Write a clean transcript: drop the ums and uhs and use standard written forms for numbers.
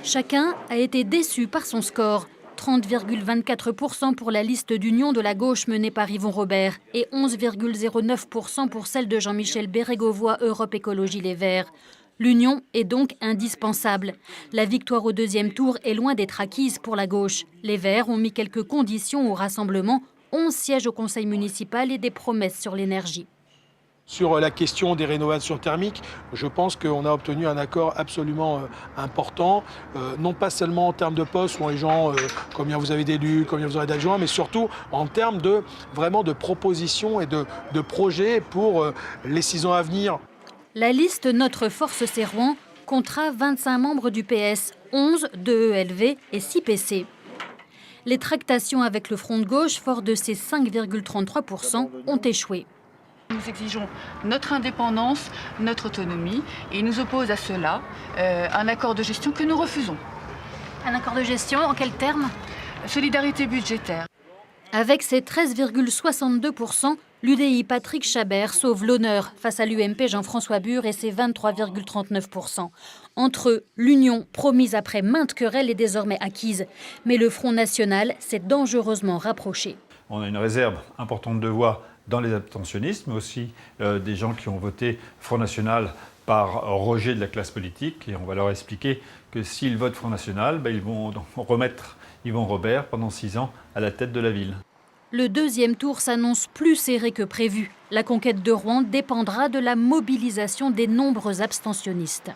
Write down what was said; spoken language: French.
Chacun a été déçu par son score. 30,24% pour la liste d'union de la gauche menée par Yvon Robert et 11,09% pour celle de Jean-Michel Bérégovoy, Europe Écologie Les Verts. L'union est donc indispensable. La victoire au deuxième tour est loin d'être acquise pour la gauche. Les Verts ont mis quelques conditions au rassemblement, 11 sièges au conseil municipal et des promesses sur l'énergie. Sur la question des rénovations thermiques, je pense qu'on a obtenu un accord absolument important, non pas seulement en termes de postes, où les gens, combien vous avez d'élus, combien vous aurez d'adjoints, mais surtout en termes vraiment de propositions et de projets pour les 6 ans à venir. La liste Notre Force c'est Rouen comptera 25 membres du PS, 11 de ELV et 6 PC. Les tractations avec le Front de gauche, fort de ses 5,33%, ont échoué. Nous exigeons notre indépendance, notre autonomie, et nous oppose à cela un accord de gestion que nous refusons. Un accord de gestion, en quels termes? Solidarité budgétaire. Avec ses 13,62%, l'UDI Patrick Chabert sauve l'honneur face à l'UMP Jean-François Bure et ses 23,39%. Entre eux, l'union promise après maintes querelles est désormais acquise. Mais le Front National s'est dangereusement rapproché. On a une réserve importante de voix dans les abstentionnistes, mais aussi des gens qui ont voté Front National par rejet de la classe politique. Et on va leur expliquer que s'ils votent Front National, ils vont remettre Yvon Robert pendant 6 ans à la tête de la ville. Le deuxième tour s'annonce plus serré que prévu. La conquête de Rouen dépendra de la mobilisation des nombreux abstentionnistes.